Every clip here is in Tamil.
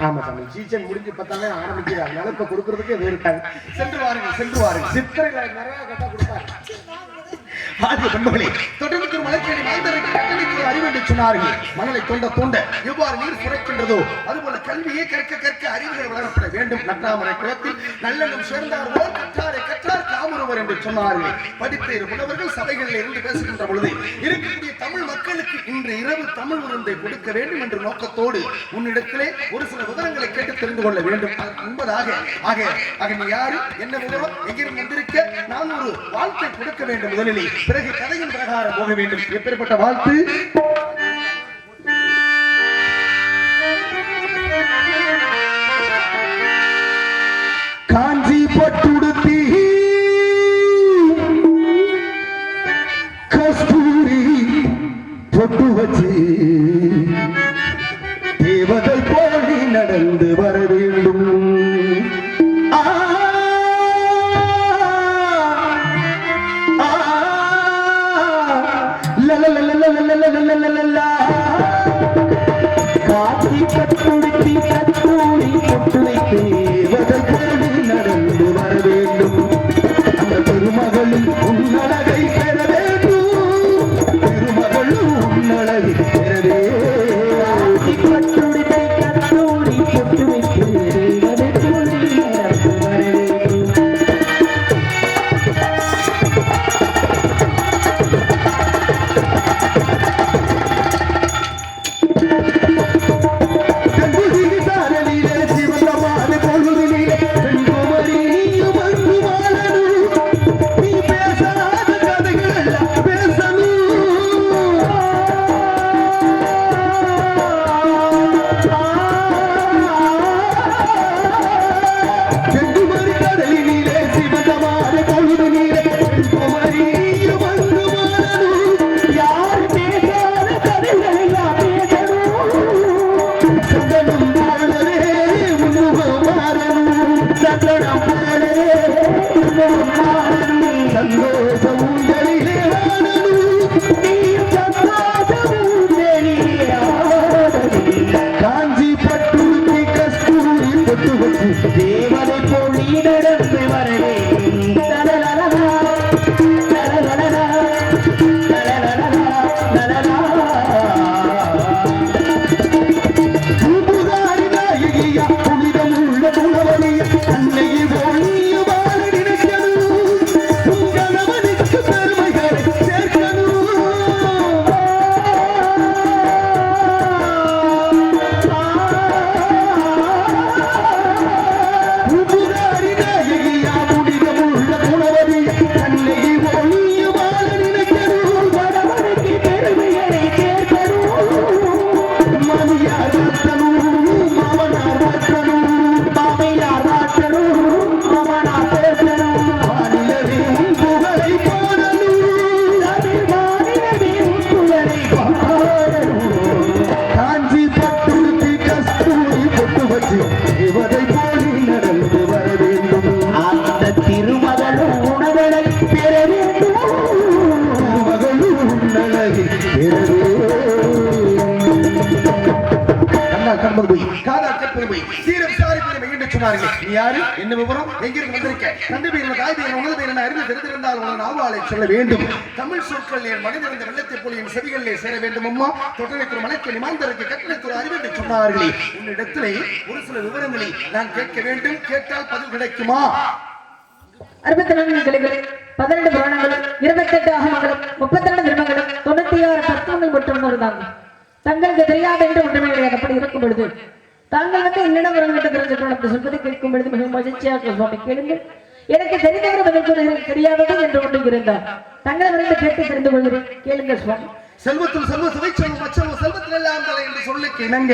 ஆமா சாமி, சீசன் முடிஞ்சு பத்தாமே ஆரம்பிக்கிறாங்க. அதனால இப்ப கொடுக்கறதுக்கே வேறுட்டாங்க. சென்று வாருங்கள், சென்று வாருங்கள். சித்திரைகளை நிறைய கட்டா கொடுப்பாங்க. ஆகிய பண்புகளே, தொடர்ந்து மலைக்கேணி மாந்தருக்கு கட்டளைக்கு அறிவு என்று சொன்னார்கள். மணலை தோண்ட தோண்ட எவ்வாறு நீர் சுரக்கின்றதோ அதுபோல கல்வியை கற்க கற்க அறிவுகள் வளரப்பட வேண்டும். நட்டாமரை குளத்தில் நல்லெண்ணம் சேர்ந்தார் போல் கற்றாரை கற்றார் காமுறுவர் என்று சொன்னார்கள். படித்த இரு புலவர்கள் சபைகளில் இருந்து பேசுகின்ற பொழுது இருக்கக்கூடிய தமிழ் மக்களுக்கு இன்று இரவு தமிழ் விருந்தை கொடுக்க வேண்டும் என்ற நோக்கத்தோடு உன்னிடத்திலே ஒரு சில விவரங்களை கேட்டு தெரிந்து கொள்ள வேண்டும் என்பதாக நீ யாரு, என்ன விவரம், எங்கிருந்து வந்திருக்க, நான் ஒரு வாழ்த்தை கொடுக்க வேண்டும் முதலில், பிறகு கதையின் பிரகாரம் போக வேண்டும். எப்பேற்பட்ட வாழ்த்து? காஞ்சி பட்டுடுத்தி கஸ்தூரி பொட்டு வச்சு தேவதை போலி நடந்து வர வேண்டும். காட்சி கட்டுடுத்தி கஸ்தூரி பொட்டு வைத்து தேவதை போலி நடந்து வர வேண்டும். அந்த திருமகளின் உன்னழகை பெற வேண்டும், திருமகளும் உன்னழகை பெற வேண்டும். கட்டுடுத்தி கஸ்தூரி பொட்டு வைத்து தேவதை போலி நடந்து வர வேண்டும். தேவதை போலி நடந்து வரவே புனிதம் உள்ள புலவனி அன்னையை பெருமைகளை சேர்க்கணும். என்ன விவரம், எங்கிருந்து வந்திருக்க, தந்தை பேர் தாய் பேர் உனது பேர் என அறிந்து தெரிந்திருந்தால் உனது நாவாலை சொல்ல வேண்டும். தமிழ் சொற்கள் என் மனிதர்ந்த வெள்ளத்தை போல என் செவிகளிலே சேர வேண்டும். அம்மா தொட்டனைத்துறை மலைக்கு நிமாந்தருக்கு கட்டளைத்துறை அறிவு என்று சொன்னார்களே, உன்னிடத்திலே ஒரு சில விவரங்களை நான் கேட்க வேண்டும். கேட்டால் பதில் கிடைக்குமா? 64 கிளைகள், 12 புராணங்கள், 28 ஆகமங்களும், 32 தர்மங்களும், 96 தத்துவங்கள் மற்றும் இருந்தாங்க. தங்களுக்கு தெரியாது என்று ஒன்றுமே கிடையாது. அப்படி இருக்கும் பொழுது தாங்கள் வந்து என்னிடம் வரவிட்டு தெரிஞ்சுக்கணும் என்று சொல்வதை கேட்கும் பொழுது மிகவும் மகிழ்ச்சியாக சுவாமி கேளுங்கள். எனக்கு தெரிந்தவர் பதில் கூறுகிறேன், தெரியாதது என்று ஒன்று இருந்தார். தங்களை வந்து கேட்டு தெரிந்து கொள்கிறேன், கேளுங்கள் சுவாமி. செல்வத்தில் செல்வ சுவைச்செல்வம் மச்செல்வம் செல்வத்தில் எல்லாம் தலை என்று சொல்லுக்கு இணங்க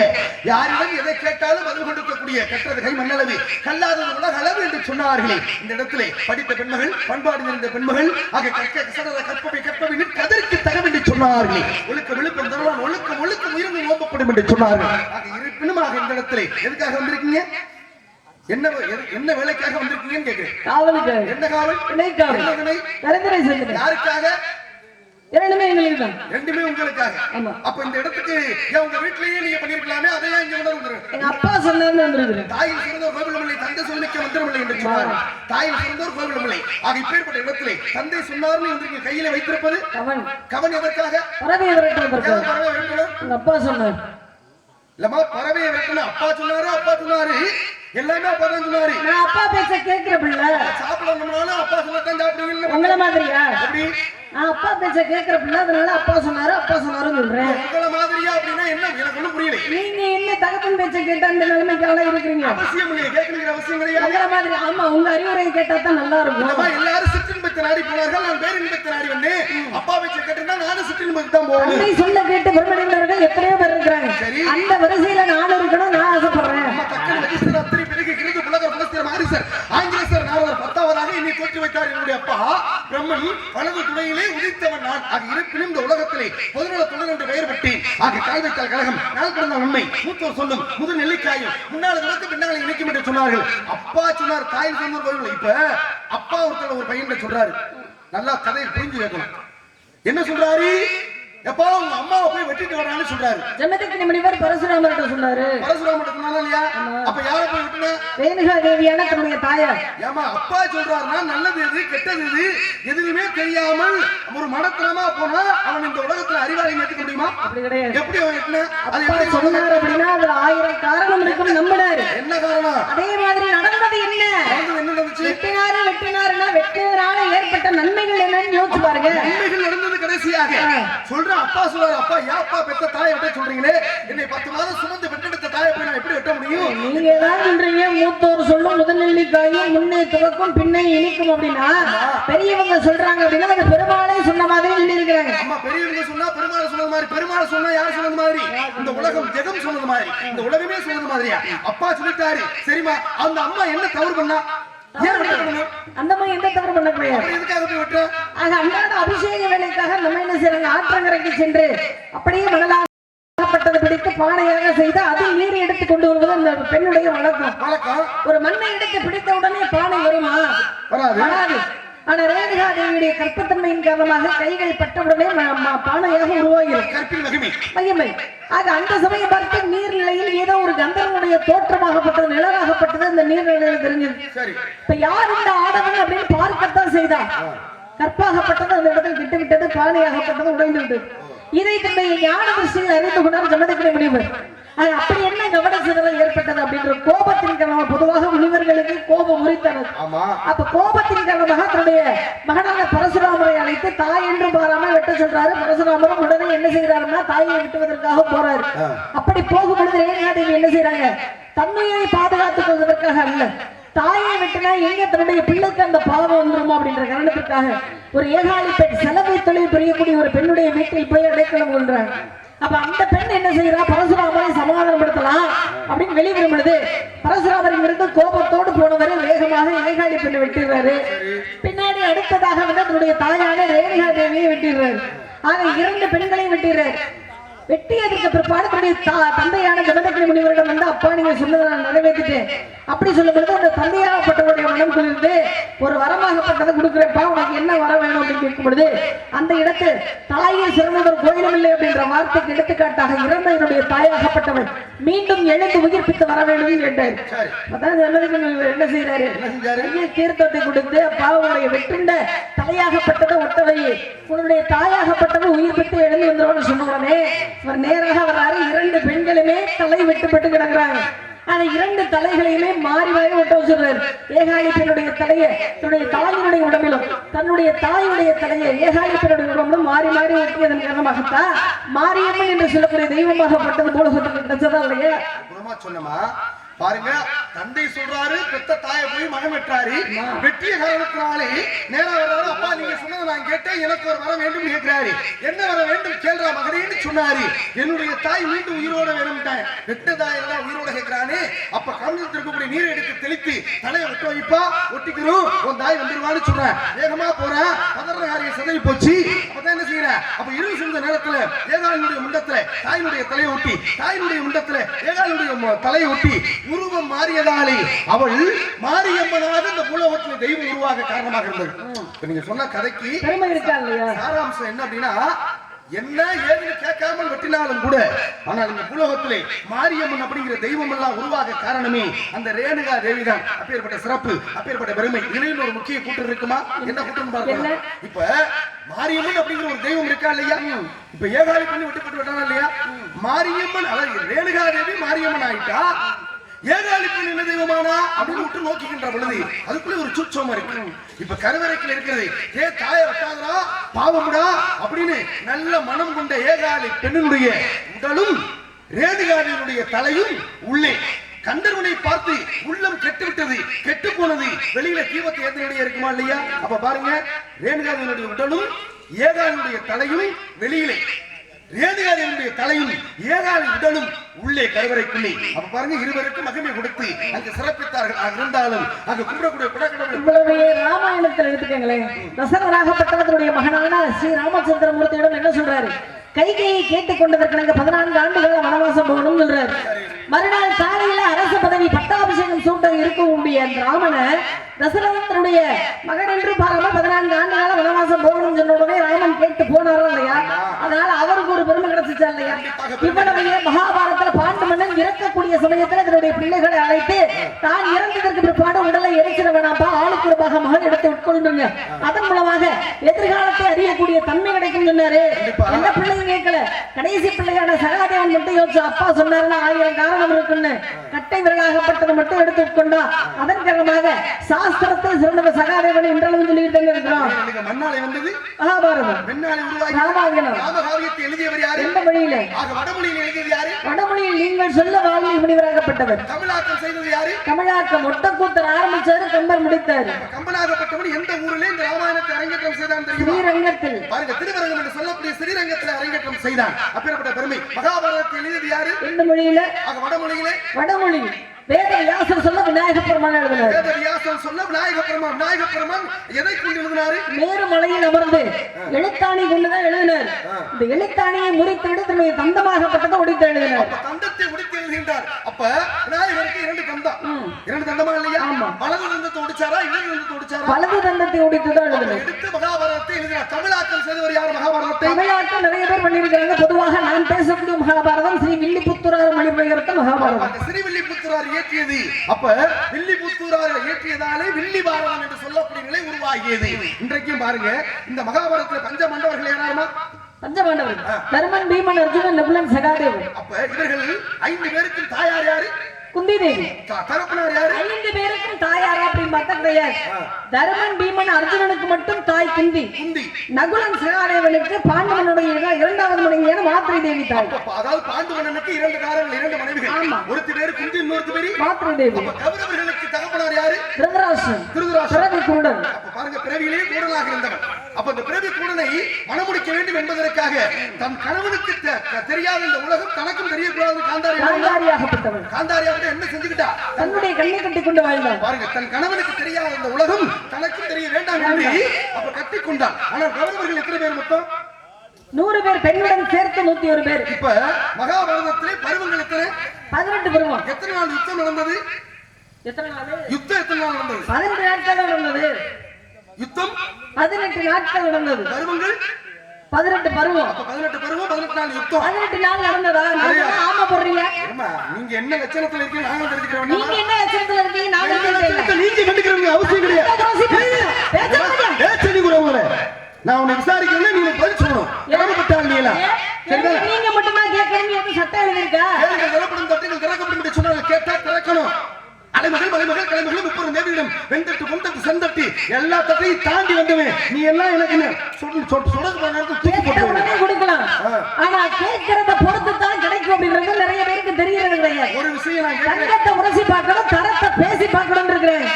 யாரிடம் எதை கேட்டாலும் பதில் கொடுக்கக்கூடிய கற்றது கை மண்ணளவு கல்லாதது உலக அளவு என்று சொன்னார்களே, இந்த இடத்திலே படித்த பெண்மகள், பண்பாடு நிறைந்த பெண்மகள் ஆக கற்பவை நிற்கதற்கு தகம் என்று சொன்னார்களே, ஒழுக்க விழுப்பம் தருவான் ஒழுக்கம் ஒழுக்கம் உயிர்ந்து ஓம்பப்படும் என்று சொன்னார்கள். ஆக இருப்பினும் இந்த இடத்திலே எதுக்காக வந்திருக்கீங்க? என்ன வேலைக்காக வந்திருக்கீங்கன்னு கேட்கிறேன். காவலுக்கு. என்ன காவல்? யாருக்காக? இரண்டுமே எங்களுக்கு தான். ரெண்டுமே உங்களுக்காக. ஆமா. அப்ப இந்த இடத்துக்கு ஏன் உங்க வீட்லயே நீங்க பண்ணிருக்கலாமே, அதையா இங்க கொண்டு வந்துரு. எங்க அப்பா சொன்னாருன்னு வந்திருக்கிறேன். தாயில் சிறந்தோர் கோவிலமில்லை, தந்தை சொல்லிக்க மந்திரமில்லை என்று சொன்னார். தாயில் சிறந்தோர் கோவிலமில்லை. ஆக இப்பேற்பட்ட இடத்திலே தந்தை சொன்னார்னு வந்து கையில வைத்திருப்பது கவன். கவன் எதற்காக? பறவையை விரட்டுவதற்காக. பறவை விரட்டணும். எங்க அப்பா சொன்னார். இல்லம்மா, பறவையை விரட்டணும். அப்பா சொன்னாரு, அப்பா சொன்னாரு, எல்லாமே அப்பா தான் சொன்னாரு. நான் அப்பா பேச்ச கேட்கிற பிள்ளை. சாப்பிடணும்னாலும் அப்பா சொன்னதான் சாப்பிடுவீங்க. உங்கள மாதிரியா? எப்படி? நான் அப்பா பேச்ச கேட்கிற பிள்ளை, அதனால அப்பா சொன்னாருன்னு சொல்றேன். உங்கள மாதிரியா அப்படின்னா என்ன? எனக்கு ஒண்ணும் புரியல. நீங்க என்ன தகப்பன் பேச்ச கேட்டா இந்த நிலைமைக்காக இருக்கிறீங்க? அவசியம் இல்லையே, கேட்கணுங்கிற அவசியம் கிடையாது. உங்கள மாதிரி. ஆமா, உங்க அறிவுரையை கேட்டா தான் நல்லா இருக்கும். எல்லாரும் சிற்றின்பத்தை நாடி போனார்கள், நான் பேரின்பத்தை நாடி வந்தேன். அப்பா பேச்ச கேட்டிருந்தா நானும் சிற்றின்பத்தை தான் போகணும். தந்தை சொல்ல கேட்டு பெருமடைந்தவர்கள் எத்தனையோ பேர் இருக்கிறாங்க. அந்த வரிசையில நானும் இருக்கணும், நான் ஆசைப்படுறேன். தோற்றி வைத்தார் என்னுடைய அப்பா பிரம்மன். வலது துணையிலே உதித்தவன் நான். ஆக இருப்பினும் இந்த உலகத்திலே பொதுநல தொழில் என்று பெயர் பெற்றேன். ஆக கால் வைத்தால் கழகம், நாள் கடந்த உண்மை, மூத்தோர் சொல்லும் முதல் நெல்லிக்காயும் முன்னாள் விளக்கு பின்னாலே இணைக்கும் என்று சொன்னார்கள். அப்பா சொன்னார், தாயில் சொன்ன கோயில். இப்ப அப்பா ஒருத்தர் ஒரு பையன் சொல்றாரு, நல்லா கதையை புரிஞ்சு கேட்கணும். என்ன சொல்றாரு? எப்பா உங்க அம்மாவை போய் வெட்டிட்டு வரான்னு சொல்றாரு. ஜமதக்கினி முனிவர் பரசுராமர்கிட்ட சொன்னாரு. பரசுராமர்கிட்ட சொன்னானா இல்லையா? அப்ப யாரை போய் வெட்டினா? ரேணுகா தேவியான தன்னுடைய தாயார். ஏமா அப்பா சொல்றாருன்னா நல்லது எது கெட்டது எது எதுவுமே தெரியாமல் ஒரு மனத்தனமா போனா அவன் இந்த உலகத்துல அறிவாளி ஏத்துக்க முடியுமா? அப்படி கிடையாது. எப்படி அவன் வெட்டினா? அது எப்படி சொன்னாரு அப்படின்னா அதுல 1000 காரணம் இருக்கும் நம்பினாரு. என்ன காரணம்? அதே மாதிரி நடந்தது என்ன? என்ன நடந்துச்சு? வெட்டினாருன்னா வெட்டினால ஏற்பட்ட நன்மைகள் என்னன்னு யோசிச்சு பாருங்க. நன்மைகள் நடந்தது கடைசியாக சொல்ற அப்பா சொல்றாரு, அப்பா ஏன் அப்பா பெத்த தாயை வெட்ட சொல்றீங்களே? என்னை 10 மாதம் சுமந்து பெற்றெடுத்த தாயை போய் நான் எப்படி வெட்ட முடியும்? நீங்க ஏதாவது சொல்றீங்க, மூத்தோர் சொல்லும் முதல் நெல்லிக்காயும் முன்னே துவக்கும் பின்னே இனிக்கும் அப்படின்னா பெரியவங்க சொல்றாங்க அப்படின்னா அது பெருமாளே சொன்ன மாதிரி சொல்லி இருக்கிறாங்க. அம்மா பெரியவங்க சொன்னா பெருமாள் சொன்னது மாதிரி, பெருமாள் சொன்னா யார் சொன்னது மாதிரி? இந்த உலகம் ஜெகம் சொன்னது மாதிரி, இந்த உலகமே சொன்னது மாதிரியா? அப்பா சொல்லிட்டாரு, சரிமா? அந்த அம்மா என்ன தவறு பண்ணா? அந்த மாதிரி எந்த தவறு பண்ண கிடையாது. அன்றாட அபிஷேக வேலைக்காக நம்ம என்ன செய்யறாங்க, ஆற்றங்கரைக்கு சென்று அப்படியே மணலாகப்பட்டது பிடித்து பானையாக செய்து அதில் நீர் எடுத்து கொண்டு வருவது அந்த பெண்ணுடைய வழக்கம். ஒரு மண்ணை எடுத்து பிடித்த உடனே பானை வருமா? வராது. ஆனா ரேணுகா தேவியுடைய கற்பத்தன்மையின் காரணமாக கைகள் பட்டவுடனே பானையாக உருவாகிறது மகிமை. ஆக அந்த சமயம் பார்த்து நீர்நிலையில் ஏதோ ஒரு கந்தனுடைய தோற்றமாகப்பட்டது, நிழலாகப்பட்டது அந்த நீர்நிலையில் தெரிஞ்சது. இப்ப யார் இந்த ஆடவன் அப்படின்னு பார்க்கத்தான் செய்தா. கற்பாகப்பட்டது அந்த இடத்தில் விட்டுவிட்டது, பானையாகப்பட்டது உடைந்து விட்டது. இதை தன்னுடைய ஞான திருஷ்டியில் அறிந்து கொண்டார் ஜமதக்கினி முனிவர். அப்படி என்ன கவன சிதறல் ஏற்பட்டது அப்படின்ற கோபத்தின் காரணமாக, பொதுவாக முனிவர்களுக்கு கோபம் உரித்தனர். அப்ப கோபத்தின் காரணமாக தன்னுடைய மகனான பரசுராமரை அழைத்து தாய் என்றும் பாராமல் வெட்ட சொல்றாரு. பரசுராமரும் உடனே என்ன செய்யறாருன்னா தாயை வெட்டுவதற்காக போறாரு. அப்படி போகும்பொழுது ரேணுகா தேவி என்ன செய்யறாங்க, தன்னுயிரை பாதுகாத்துக் கொள்வதற்காக அல்ல, தாயை வெட்டினா எங்க தன்னுடைய பிள்ளைக்கு அந்த பாவம் வந்துருமோ அப்படின்ற காரணத்துக்காக ஒரு ஏகாலி பெண், செலவை தொழில் புரியக்கூடிய ஒரு பெண்ணுடைய வீட்டில் போய் அடைக்கலம் கொள்றாங்க. அப்ப அந்த பெண் என்ன செய்யறா, பரசுராமரை சமாதானப்படுத்தலாம் அப்படின்னு வெளிவரும் பொழுது பரசுராமரின் இருந்து கோபத்தோடு போனவரை வேகமாக ஏகாலி பெண்ணை வெட்டிடுறாரு. பின்னாடி அடுத்ததாக வந்து தன்னுடைய தாயான ரேணுகா தேவியை வெட்டிடுறாரு. ஆக 2 பெண்களையும் வெட்டிடுறாரு. வெட்டியதற்கு பிற்பாடு தந்தையான ஜமதக்கினி முனிவரிடம் வந்து, அப்பா நீங்க சொன்னதை நான் நிறைவேற்றிட்டேன் அப்படி சொல்லும் பொழுது அந்த தந்தையாகப்பட்டவருடைய மனம் குளிர்ந்து ஒரு வரமாகப்பட்டதை கொடுக்குறேன்ப்பா, உனக்கு என்ன வர வேணும் அப்படின்னு கேட்கும் பொழுது அந்த இடத்து தாயை சிறந்தவர் கோயிலும் இல்லை அப்படின்ற வார்த்தைக்கு எடுத்துக்காட்டாக இறந்த என்னுடைய தாயாகப்பட்டவர் மீண்டும் எழுந்து உயிர்ப்பித்து வர வேண்டும் கேட்டார். அதான் ஜமதக்கினி முனிவர் என்ன செய்யறாரு, தீர்த்தத்தை கொடுத்து, அப்பா உன்னுடைய வெட்டுண்ட தலையாகப்பட்டதை ஒட்டவையே, உன்னுடைய தாயாகப்பட்டவர் உயிர்ப்பித்து எழுந்து வந்துருவான்னு சொன்ன உடனே அவர் நேராக வர்றாரு. 2 பெண்களுமே தலை வெட்டுப்பட்டு கிடக்குறாங்க. ஆனா 2 தலைகளையுமே மாறி மாறி ஒட்ட வச்சிருக்காரு. ஏகாலி பெண்ணுடைய தலையை தன்னுடைய தாயினுடைய உடம்பிலும், தன்னுடைய தாயுடைய தலையை ஏகாலி பெண்ணுடைய உடம்பிலும் மாறி மாறி ஒட்டியதன் காரணமாகத்தான் மாரியம்மன் என்று சொல்லக்கூடிய தெய்வமாகப்பட்டது மூலகத்துக்கு கிடைச்சதா இல்லையா? சொன்னமா பாருங்க, தந்தை சொல்றாரு, பெத்த தாயை போய் மகன் வெட்டாரு. வெட்டிய காரணத்தினாலே நேரா வர்றாரு. அப்பா நீங்க சொன்னதை நான் கேட்டேன், எனக்கு ஒரு வர வேண்டும் கேட்கிறாரு. என்ன வர வேண்டும் கேள்றா மகனேன்னு சொன்னாரு. என்னுடைய தாய் மீண்டும் உயிரோட வேணும்ட்டான். வெட்ட தாய் எல்லாம் உயிரோட கேட்கிறானே. அப்ப அப்ப கமலத்தில் இருக்கக்கூடிய நீரை எடுத்து தெளித்து தலையை ஒட்ட வைப்பா, ஒட்டிக்கிறோம் உன் தாய் வந்துருவான்னு சொல்றேன். வேகமா போறேன், பதற காரியம் சிதறி போச்சு. அப்பதான் என்ன செய்யறேன், அப்ப இருள் சூழ்ந்த நேரத்துல ஏகாலினுடைய முண்டத்துல தாயினுடைய தலையை ஒட்டி, தாயினுடைய முண்டத்துல ஏகாலினுடைய தலையை ஒட்டி உருவம் மாறியதாலே அவள் மாரியம்மனாக இந்த பூலோகத்தில் தெய்வம் உருவாக காரணமாக இருந்தது. நீங்க சொன்ன கதைக்கு சாராம்சம் என்ன அப்படின்னா, என்ன ஏதுன்னு கேட்காமல் வெட்டினாலும் கூட, ஆனால் இந்த பூலோகத்திலே மாரியம்மன் அப்படிங்கிற தெய்வம் எல்லாம் உருவாக காரணமே அந்த ரேணுகா தேவிதான். அப்பேற்பட்ட சிறப்பு, அப்பேற்பட்ட பெருமை. இதுலயும் ஒரு முக்கிய கூட்டம் இருக்குமா? என்ன கூட்டம் பாருங்க. இப்ப மாரியம்மன் அப்படிங்கிற ஒரு தெய்வம் இருக்கா இல்லையா? இப்ப ஏகாலி பண்ணி வெட்டப்பட்டு விட்டானா இல்லையா? மாரியம்மன் அதாவது ரேணுகா தேவி மாரியம்மன் ஆயிட்டா, ஏகாலி பெண் என்ன தெய்வமானா அப்படின்னு விட்டு நோக்கிக்கின்ற பொழுது அதுக்குள்ள ஒரு சூட்சமா இருக்கு. இப்ப கருவறைக்குள்ள இருக்கிறது, ஏ தாய வட்டாதரா பாவமுடா அப்படின்னு நல்ல மனம் கொண்ட ஏகாலி பெண்ணினுடைய உடலும் ரேணுகாவினுடைய தலையும் உள்ளே கந்தர்வனை பார்த்து உள்ளம் கெட்டுவிட்டது, கெட்டு போனது, வெளியில தீபத்தை ஏற்றினுடைய இருக்குமா இல்லையா? அப்ப பாருங்க, ரேணுகாவினுடைய உடலும் ஏகாலினுடைய தலையும் வெளியிலே, ரேணுகாவினுடைய தலையும் ஏகாலி உடலும் உள்ளே கருவறைக்குள்ளே. அப்ப பாருங்க, இருவருக்கும் மகிமை கொடுத்து அங்கு சிறப்பித்தார்கள். இருந்தாலும் அங்கு கும்பிடக்கூடிய குடக்கடவுள் இவ்வளவு ராமாயணத்தில் எடுத்துக்கங்களேன். தசரராகப்பட்டவருடைய மகனான ஸ்ரீ ராமச்சந்திரமூர்த்தியிடம் என்ன சொல்றாரு, கைகையை கேட்டுக் கொண்டதற்கு 14 ஆண்டுகள் வனவாசம் போகணும் சொல்றாரு. மறுநாள் காலையில அரச பதவி பட்டாபிஷேகம் சூட்ட இருக்கக்கூடிய அந்த ராமனை தசரதனுடைய மகன் என்று பாராம 14 ஆண்டுகால வனவாசம் போகணும் சொன்ன உடனே ராமன் கேட்டு போனாரோ இல்லையா? அதனால அவருக்கு ஒரு பெருமை கிடைச்சிச்சா இல்லையா? இவ்வளவு மகாபாரதத்துல பாண்டு மன்னன் இறக்கக்கூடிய சமயத்துல தன்னுடைய பிள்ளைகளை அழைத்து தான் இறந்ததற்கு பிற்பாடு உடலை எரிச்சிட வேணாம்பா, ஆளுக்கு ஒரு பாகமாக எடுத்து உட்கொள்ளுங்க, அதன் மூலமாக எதிர்காலத்தை அறியக்கூடிய தன்மை கிடைக்கும் சொன்னாரு. எந்த பிள்ளையும் கேட்கல. கடைசி பிள்ளையான சகாதேவன் மட்டும் யோசிச்சு அப்பா சொன்னாருன்னா 1000 காரணம் இருக்குன்னு கட்டை விரலாகப்பட்டதை மட்டும் எடுத்து உட்கொண்டா. அதன் காரணமாக சாஸ்திரத்தில் சிறந்த சகாதேவன் என்றளவு சொல்லிட்டு இருக்கிறோம். மண்ணாலை வந்தது மகாபாரதம், ராமாயணம். ராமகாவியத்தை எழுதியவர் யாரு? எந்த மொழியில? வடமொழியில் எழுதியது யாரு? வடமொழியில் நீங்கள் சொல்ல வால்மீகி முனிவராகப்பட்டவர். தமிழாக்கம் செய்தது யாரு? தமிழாக்கம் ஒட்டக்கூத்தர் ஆரம்பிச்சாரு, கம்பர் முடித்தாரு. கம்பனாகப்பட்டவன் எந்த ஊரிலே இந்த ராமாயணத்தை அரங்கேற்றம் செய்தான் தெரியுமா? ஸ்ரீரங்கத்தில். பாருங்க, திருவரங்கம் என்று சொல்லக்கூடிய ஸ்ரீரங்கத்தில் அரங்கேற்றம் செய்தான். அப்பேற்பட்ட பெருமை. மகாபாரதத்தை எழுதியது யாரு? எந்த மொழியில? வடமொழியிலே. வடமொழி. வேத வியாசர் சொல்ல விநாயக பெருமான் எழுதினார். வேத வியாசர் சொல்ல விநாயக பெருமான். விநாயக பெருமான் எதை கொண்டு எழுதினாரு? மேருமலையில் அமர்ந்து எழுத்தாணி கொண்டுதான் எழுதினார். இந்த எழுத்தாணியை முறித்து விட்டு தன்னுடைய தந்தமாகப்பட்டதை ஒடித்து எழுதினார். தந்தத்தை ஒடித்து எழுதுகின்றார். அப்ப விநாயகருக்கு 2 தந்தம். 2 தந்தமா இல்லையா? வலது தந்தத்தை ஒடிச்சாரா, இடது தந்தத்தை ஒடிச்சாரா? வலது தந்தத்தை ஒடித்து தான் எழுதினார். எடுத்து மகாபாரதத்தை எழுதினார். தமிழாக்கம் செய்தவர் யார்? மகாபாரதத்தை தமிழாக்கம் நிறைய பேர் பண்ணியிருக்காங்க. பொதுவாக நான் பேசக்கூடிய மகாபாரதம் ஸ்ரீ வில்லிபுத்தூரார் மொழிபெயர்த்த மகாபாரதம். ஸ்ரீ வில்லிபுத்தூரார் இயற்றியது. அப்ப வில்லிபுத்தூரார் இயற்றியதாலே வில்லி பாரதம் என்று சொல்லக்கூடிய நிலை உருவாகியது. இன்றைக்கும் பாருங்க, இந்த மகாபாரதத்துல பஞ்ச மண்டவர்கள் யாராமா? பஞ்சபாண்டவர்கள் தர்மன், பீமன், அர்ஜுனன், நகுலன், சகாதேவன். அப்ப இவர்கள் 5 பேருக்கும் தாயார் யாரு? குந்தி தேவி. தகப்பனார் யாரு? 5 பேருக்கும் தாயாரா அப்படின்னு பார்த்தா கிடையாது. தர்மன், பீமன், அர்ஜுனனுக்கு மட்டும் தாய் குந்தி. நகுலன், சகாதேவனுக்கு பாண்டவனுடைய 2வது மனைவியான மாத்ரி தேவி தாய். அதாவது பாண்டவனுக்கு 2 காரர்கள், 2 மனைவிகள். ஒருத்தி பேரு குந்தி, இன்னொருத்தி பேரு மாத்ரி தேவி. கௌரவர்களுக்கு தகப்பனார் யாரு? திருதராஷ்டிரன். பிறவி கூடன். அப்ப பாருங்க, பிறவியிலே கூடனாக இருந்தவன். அப்ப இந்த பிறவி கூடனை மணமுடிக்க வேண்டும் என்பதற்காக தன் கணவனுக்கு தெரியாத இந்த உலகம் தனக்கும் தெரியக்கூடாது காந்தாரியாகப்பட்டவன். காந்தாரியாக என்ன செஞ்சுக்கிட்டா? தன்னுடைய கண்ணை கட்டி கொண்டு வாழ்ந்தான். பாருங்க, தன் கணவனுக்கு தெரியாத இந்த உலகம் தனக்கும் தெரிய வேண்டாம் என்று அப்ப கட்டி கொண்டான். ஆனால் கௌரவர்கள் எத்தனை பேர் மொத்தம்? 100 பேர். பெண்ணுடன் சேர்த்து 101 பேர். இப்ப மகாபாரதத்திலே பருவங்கள் எத்தனை? 18 பருவம். எத்தனை நாள் யுத்தம் நடந்தது? எத்தனை நாள் யுத்தம்? எத்தனை நாள் நடந்தது? 18 நாட்கள் நடந்தது. யுத்தம் 18 நாட்கள் நடந்தது. பருவங்கள் 18 பருவம். அப்ப 18 பருவம், 18 நாள் யுத்தம். 18 நாள் நடந்ததா? ஆமா போடுறீங்க. நீங்க என்ன லட்சணத்துல இருக்கீங்க நாங்க தெரிஞ்சுக்கிறோம். நீங்க என்ன லட்சணத்துல இருக்கீங்க நாங்க தெரிஞ்சுக்கிறோம். நீங்க கண்டுக்கிறவங்க அவசியம் கிடையாது. பேச்சடி குறவங்களே, நான் உன்னை விசாரிக்கிறேன், நீங்க பதில் சொல்லணும். ஏகப்பட்டால் நீலா நீங்க மட்டுமா கேட்கணும்? எது சட்டம் எழுதிருக்கா? கேளுங்க, திறப்படும் தட்டுகள் திறக்கப்படும் என்று சொன்னாங்க. கேட்டா திறக்கணும். அலைமகள், மலைமகள், கலைமகள், 30 தேவியிடம் வெண்தட்டு, பொந்தட்டு, செந்தட்டு எல்லா தட்டையும் தாண்டி வந்தவன் நீ. எல்லாம் எனக்கு கொடுக்கலாம். ஆனா கேட்கறத பொறுத்து தான் கிடைக்கும் அப்படின்றது நிறைய பேருக்கு தெரியறது கிடையாது. ஒரு விஷயம், தங்கத்தை உரசி பார்க்கணும், தரத்தை பேசி பார்க்கணும் இருக்கிறேன்.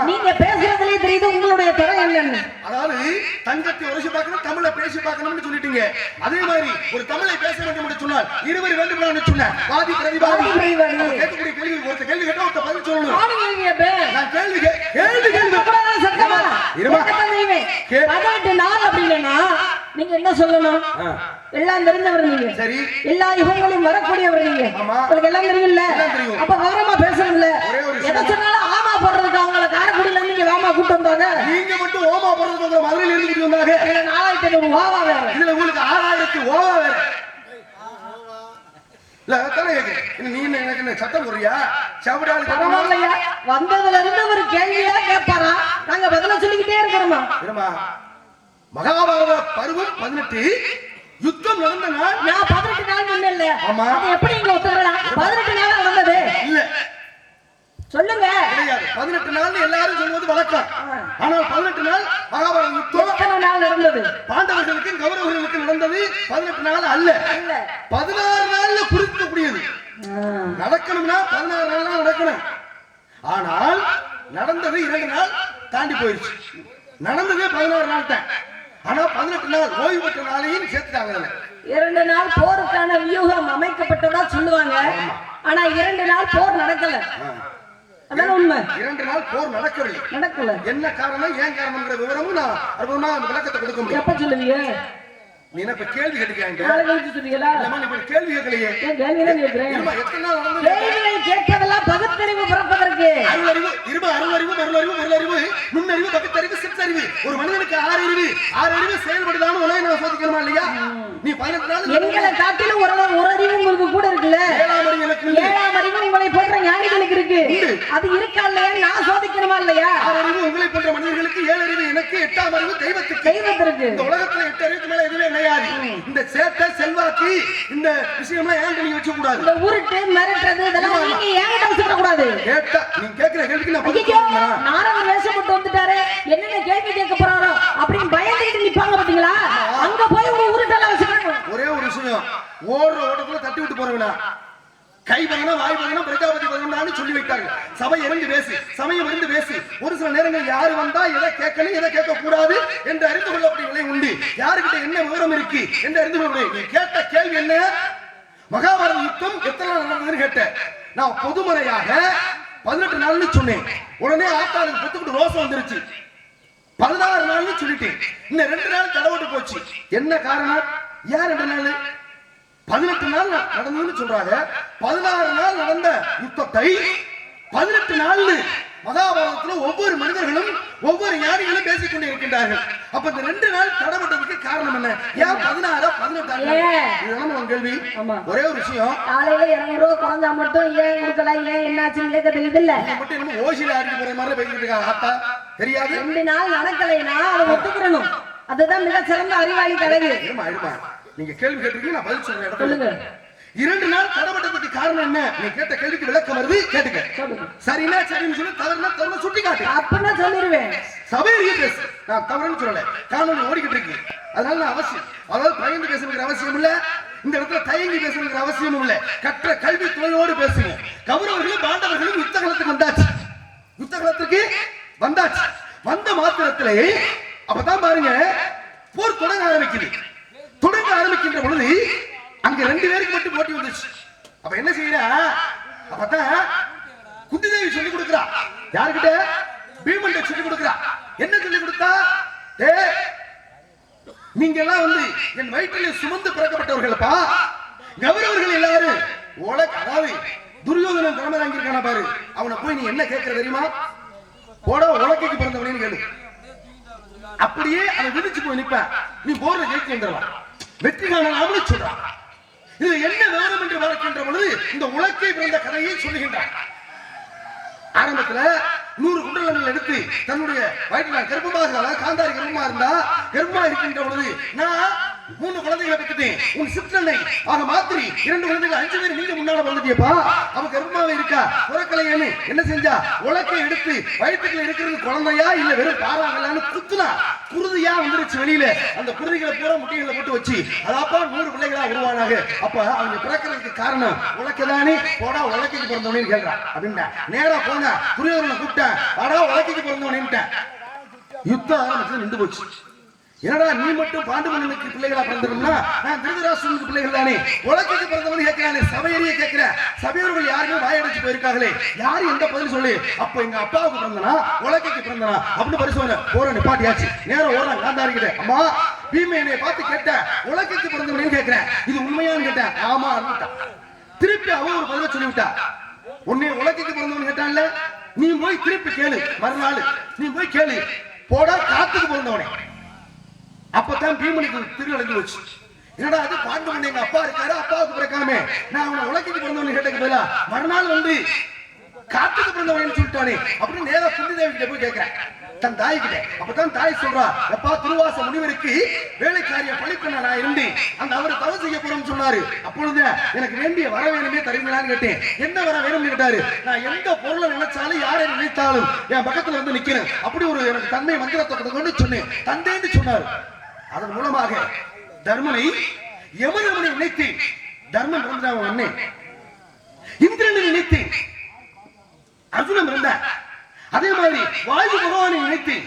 நீங்க பேசுறதுலயே தெரியுது உங்களுடைய தரம் என்னன்னு. அதாவது தங்கத்தை உரசி பார்க்கணும், தமிழை பேசி பார்க்கணும்னு சொல்லிட்டீங்க. அதே மாதிரி ஒரு தமிழை பேச வேண்டும் என்று சொன்னால் 20 வேண்டும் சொன்ன வாதி பிரதிவாதி கேட்கக்கூடிய கேள்வி, ஒருத்த கேள்வி கேட்டா ஒருத்த பதில் சொல்லணும். நானும் கேள்வி கேட்பேன். நான் கேள்வி கேள்வி அப்புறம் சத்தமா இருமா. கேட்கத்தான் 18 நாள் அப்படின்னா நீங்க என்ன சொல்லணும்? எல்லாம் தெரிஞ்சவர் நீங்க. சரி. எல்லா யுகங்களையும் வரக்கூடியவர் நீங்க. ஆமா. உங்களுக்கு எல்லாம் தெரியும்ல? எல்லாம் தெரியும். அப்ப விவரமா பேசணும்ல? ஒரே ஒரு எதை சொன்னாலும் ஆமா போடுறதுக்கு அவங்கள காரைக்குடியில இருந்து நீங்க வாமா கூட்டு வந்தாங்க. நீங்க மட்டும் ஓமா போடுறதுக்கு உங்களை மதுரையில இருந்து கூட்டி வந்தாங்க. 4500 ஓவா வேற. இதுல உங்களுக்கு 6000 ஓவா வேற. இல்ல தானே கேக்குறேன். நீ எனக்கு என்ன சத்தம் போடுறியா? சவடால் பரவாயில்லையா? வந்ததுல இருந்து ஒரு கேள்வியா கேட்பாரா? நாங்க பதில சொல்லிக்கிட்டே இருக்கிறோமா? இருமா. மகாபாரத பருவம் 18 யுத்தம் நடந்த நாள். நான் 18 நாள் முன்ன இல்ல. ஆமா. அது எப்படி நீங்க ஒத்துக்கலாம்? 18 நாள் நடந்தது இல்ல சொல்லுங்க. கிடையாது. 18 நாள் எல்லாரும் சொல்வது வழக்கம். ஆனால் 18 நாள் மகாபாரத யுத்தம் எத்தனை நாள் நடந்தது? பாண்டவர்களுக்கும் கௌரவர்களுக்கும் நடந்தது 18 நாள் அல்ல, 16 நாள்ல குறிக்கக்கூடியது. நடக்கணும்னா 16 நாள் தான் நடக்கணும். ஆனால் நடந்தது 2 நாள் தாண்டி போயிடுச்சு. நடந்ததே 16 நாள் தான். ஆனா 18 நாள் ஓய்வு பெற்ற நாளையும் சேர்த்துட்டாங்க. 2 நாள் போருக்கான வியூகம் அமைக்கப்பட்டதா சொல்லுவாங்க. ஆனா 2 நாள் போர் நடக்கல. அதான் உண்மை. 2 நாள் போர் நடக்கவில்லை. நடக்கல. என்ன காரணம், ஏன் காரணம்ங்கிற விவரமும் நான் அற்புதமா விளக்கத்தை கொடுக்க முடியும். எப்ப சொல்லுவீங்க? நீ என்ன இப்ப கேள்வி கேட்கிறீங்க? சொல்லுவீங்களா? இல்லம்மா, நீ இப்ப கேள்வி கேட்கலையே. கேள்விதான் கேட்கிறேன். எத்தனை நாள் நடந்தது? கேள்வியை கேட்பதெல்லாம் பகுத்தறிவு பிறப்பதற்கு. அருளறிவு, அருளறிவு, மருளறிவு, மருளறிவு, நுண்ணறிவு, பகுத்தறிவு, சிற்றறிவு. ஒரு மனிதனுக்கு 6 அறிவு செயல்படுதான்னு உலக நான் சோதிக்கணுமா இல்லையா? நீ 18 நாள் எங்களை காட்டிலும் ஒரு அறிவு உங்களுக்கு கூட இருக்குல்ல. 7ஆம் அறிவு எனக்கு உண்டு. 7ஆம் அறிவு உங்களை போன்ற ஞானிகளுக்கு இருக்கு. அது இருக்கா இல்லையா? நான் சோதிக்கணுமா இல்லையா? 6 அறிவு உங்களை போன்ற மனிதர்களுக்கு, 7 அறிவு எனக்கு, 8ஆம் அறிவு தெய்வத்துக்கு. இந்த உலகத்துல 8 அறிவுக்கு மேல எதுவுமே கிடையாது. இந்த சேட்டை செல்வாக்கு இந்த விஷயம்லாம் ஏன் நீங்க வச்சுக்க கூடாது. இந்த உருட்டு மிரட்டுறது இதெல்லாம் நீங்க ஏன் வச்சுக்க கூடாது. கேட்டா நீ கேக்குற கேள்விக்கு நான் பதில் சொல்றேன். நாரதர் வேஷம் போட்டு வந்துட்டாரு, என்னென்ன கேள்வி கேட்க போறாரோ அப்படின்னு பயந்துட்டு நிப்பாங்க பாத்தீங்களா? அங்க போய் உங்க உருட்டெல்லாம் வச்சுக்கணும். ஒரே ஒரு விஷயம், ஓடுற ஓட்டத்துல தட்டி விட்டு போறவனா கை பகனா வாய் பகனா பிரஜாபதி பகனான்னு சொல்லி வைத்தாங்க. சபை இறந்து பேசு, சமயம் இருந்து பேசு. ஒரு சில நேரங்கள் யாரு வந்தா எதை கேட்கணும் எதை கேட்க கூடாது என்று அறிந்து கொள்ளக்கூடிய நிலை உண்டு. யாருக்கிட்ட என்ன விவரம் இருக்கு என்று அறிந்து கொள்ள. நீ கேட்ட கேள்வி என்ன? மகாபாரத யுத்தம் எத்தனை நாள் நடந்ததுன்னு கேட்ட. நான் பொதுமறையாக 18 நாள்னு சொன்னேன். உடனே ஆத்தாளுக்கு பெத்துக்கிட்டு ரோசம் வந்துருச்சு. 16 நாள்னு சொல்லிட்டேன். இன்னும் 2 நாள் தடவிட்டு போச்சு. என்ன காரணம்? ஏன் 2 நாள்? 18 நாள் நடந்ததுன்னு சொல்றாங்க. 16 நாள் நடந்த யுத்தத்தை 18 நாள் மகாபாரதத்துல ஒவ்வொரு மனிதர்களும் ஒவ்வொரு ஞானிகளும் பேசிக் கொண்டு இருக்கின்றார்கள். அப்ப இந்த 2 நாள் தடப்பட்டதுக்கு காரணம் என்ன? ஏன் 16 18 இதெல்லாம் உங்க கேள்வி. ஒரே ஒரு விஷயம், காலையில 200 ரூபாய் குறைஞ்சா மட்டும் ஏன் கொடுக்கல, ஏன் என்னாச்சுன்னு கேட்க தெரியுது இல்ல. மட்டும் என்னமோ ஓசில அடிக்க போற மாதிரி பேசிட்டு இருக்காங்க. ஆத்தா தெரியாது. 2 நாள் நடக்கலைன்னா அதை ஒத்துக்கிறணும். அதுதான் மிக சிறந்த அறிவாளி தலைவி. நீங்க கேள்வி கேட்டிருக்கீங்க, நான் பதில் சொல்றேன். சொல்லுங்க. 2 நாள் தடப்பட்டதுக்கு காரணம் என்ன? நீ கேட்ட கேள்விக்கு விளக்கம் வருது, கேட்டுக்க. சரினா சரின்னு சொல்லி, தவறுனா தவறு சுட்டி காட்டு. அப்பனா சொல்லிடுவேன். சபையிலேயே பேசு. நான் தவறுன்னு சொல்லல. காரணம் ஓடிக்கிட்டு இருக்கு. அதனால நான் அவசியம், அதாவது பயந்து பேசணுங்கிற அவசியம் இல்ல. இந்த இடத்துல தயங்கி பேசணுங்கிற அவசியமும் இல்ல. கற்ற கல்வி துணையோடு பேசுவோம். கௌரவர்களும் பாண்டவர்களும் யுத்த களத்துக்கு வந்தாச்சு. யுத்த களத்துக்கு வந்தாச்சு. வந்த மாத்திரத்திலே அப்பதான் பாருங்க போர் தொடங்க ஆரம்பிக்குது. தொடங்க ஆரம்பிக்கின்ற பொழுது அங்க 2 பேருக்கு மட்டும் போட்டி வந்துச்சு. அப்ப என்ன செய்யற? அப்பதான் குந்தி தேவி சொல்லி கொடுக்கிறா. யாருக்கிட்ட? பீமன் சொல்லி கொடுக்கிறா. என்ன சொல்லி கொடுத்தா? நீங்க எல்லாம் வந்து என் வயிற்றிலே சுமந்து பிறக்கப்பட்டவர்களப்பா. கௌரவர்கள் எல்லாரும் அதாவது துரியோதனன் தலைமை தாங்கியிருக்கான பாரு. அவனை போய் நீ என்ன கேட்கிற தெரியுமா? போட உலக்கைக்கு பிறந்தவனு கேளு. அப்படியே அவன் விதிச்சு போய் நிப்ப. நீ போர்ல ஜெயிச்சு வந்துடலாம், வெற்றி காணலாம்னு சொல்றான். இது என்ன விவரம் என்று பார்க்கின்ற பொழுது இந்த உலக்கை பிறந்த கதையை சொல்லுகின்றான். ஆரம்பத்துல 100 குண்டலங்கள் எடுத்து தன்னுடைய வயிற்றில் கர்ப்பமாக காந்தாரி கர்ப்பமா இருந்தா, கர்ப்பமா இருக்கின்ற பொழுது நான் 3 குழந்தைகளை பெற்றுட்டேன். உன் சிற்றனை ஆக மாத்திரி 2 குழந்தைகள் 5 பேர் நீங்க முன்னால வந்துட்டியப்பா. அவ கர்ப்பமாவே இருக்கா, புறக்கலையான்னு என்ன செஞ்சா? உலக்கை எடுத்து வயிற்றுக்குள்ள இருக்கிறது குழந்தையா இல்ல வெறும் பாறாங்களான்னு குத்துனா குருதியா வந்துருச்சு வெளியில. அந்த குருதிகளை பூரா முட்டைகளை போட்டு வச்சு அதாப்பா 100 பிள்ளைகளா உருவானாக. அப்ப அவங்க பிறக்கிறதுக்கு காரணம் உலக்கைதானே. போடா உலக்கைக்கு பிறந்தவனு கேள்றான் அப்படின்னா நேரா போன துரியோதனனை கூப்பிட்டேன். வாடா உலக்கைக்கு பிறந்தவனு. யுத்தம் ஆரம்பிச்சு நின்று போச்சு. என்னடா நீ மட்டும் பாண்டு மன்னனுக்கு பிள்ளைகளா பிறந்தோம்னா நான் திருதராஷ்டிரனுக்கு பிள்ளைகள் தானே, உலகைக்கு பிறந்தவன் கேட்கிறானே, சபையறிய கேட்கிற சபையர்கள் யாருமே வாயடைச்சு போயிருக்காங்களே, யாரு எந்த பதில் சொல்லு. அப்ப எங்க அப்பாவுக்கு பிறந்தனா உலகைக்கு பிறந்தனா அப்படின்னு பரிசோதனை போற நிப்பாட்டியாச்சு. நேரம் ஓடுறான் காந்தாரி கிட்ட, அம்மா பீமை என்னை பார்த்து கேட்ட உலகைக்கு பிறந்தவனு கேட்கிறேன், இது உண்மையான்னு கேட்டேன். ஆமா திருப்பி அவன் ஒரு பதில சொல்லிவிட்டா. உன்னை உலகைக்கு பிறந்தவன் கேட்டான்ல, நீ போய் திருப்பி கேளு, மறுநாள் நீ போய் கேளு, போடா காத்துக்கு பிறந்தவனே. அப்பதான் பீமனுக்கு திருவிழந்து வச்சு, என்னடா அது பாண்டவன் எங்க அப்பா இருக்காரு, அப்பாவுக்கு பிறக்காமே நான் அவனை உலகைக்கு பிறந்தவன் கேட்டக்கு பதிலா மறுநாள் வந்து காத்துக்கு பிறந்தவன் சொல்லிட்டானே அப்படின்னு நேரா சுந்தி தேவி கிட்ட போய் கேட்கிறேன் தன் தாய் கிட்ட. அப்பதான் தாய் சொல்றா, எப்பா திருவாச முனிவருக்கு வேலைக்காரிய பழிப்பண்ண நான் இருந்தேன், அந்த அவரை தவறு செய்ய போறோம்னு சொன்னாரு. அப்பொழுது எனக்கு வேண்டிய வர வேணுமே தருவீங்களான்னு கேட்டேன். என்ன வர வேணும்னு கேட்டாரு. நான் எந்த பொருளை நினைச்சாலும் யாரை நினைத்தாலும் என் பக்கத்துல வந்து நிக்கிறேன், அப்படி ஒரு எனக்கு தன்மை மந்திரத்தை கொடுக்கணும்னு சொன்னேன். தந்தேன்னு சொன்னாரு. அதன் மூலமாக தர்மனை யமதர்மனை நினைத்தேன். தர்மன் பிறந்தான் அண்ணன், இந்திரனை நினைத்தேன், அர்ஜுனன் பிறந்தார். அதே மாதிரி வாயு பகவானை நினைத்தேன்,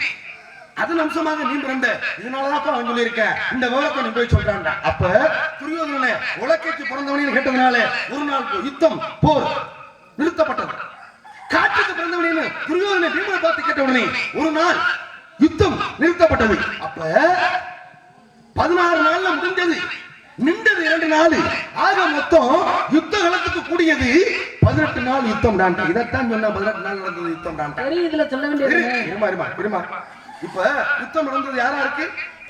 அதன் அம்சமாக நீ பிறந்த. இதனாலதான் அவன் சொல்லி இருக்க இந்த விவரத்தை நீ போய் சொல்றான். அப்ப துரியோதனனை உலகைக்கு பிறந்தவனையும் கேட்டதுனால ஒரு நாள் யுத்தம் போர் நிறுத்தப்பட்டது. காட்டுக்கு பிறந்தவனு துரியோதனை பீமனை பார்த்து கேட்டவுடனே ஒரு நாள் யுத்தம் நிறுத்தப்பட்டது. அப்ப 16 நாள்ல முடிஞ்சது, நின்றது 2 நாள், ஆக மொத்தம் யுத்த காலத்துக்கு கூடியது 18 நாள் யுத்தம் தான். இதைத்தான் சொன்ன 18 நாள் நடந்தது யுத்தம் தான். இதுல சொல்ல வேண்டியது இப்ப யுத்தம் நடந்தது யாரா இருக்கு?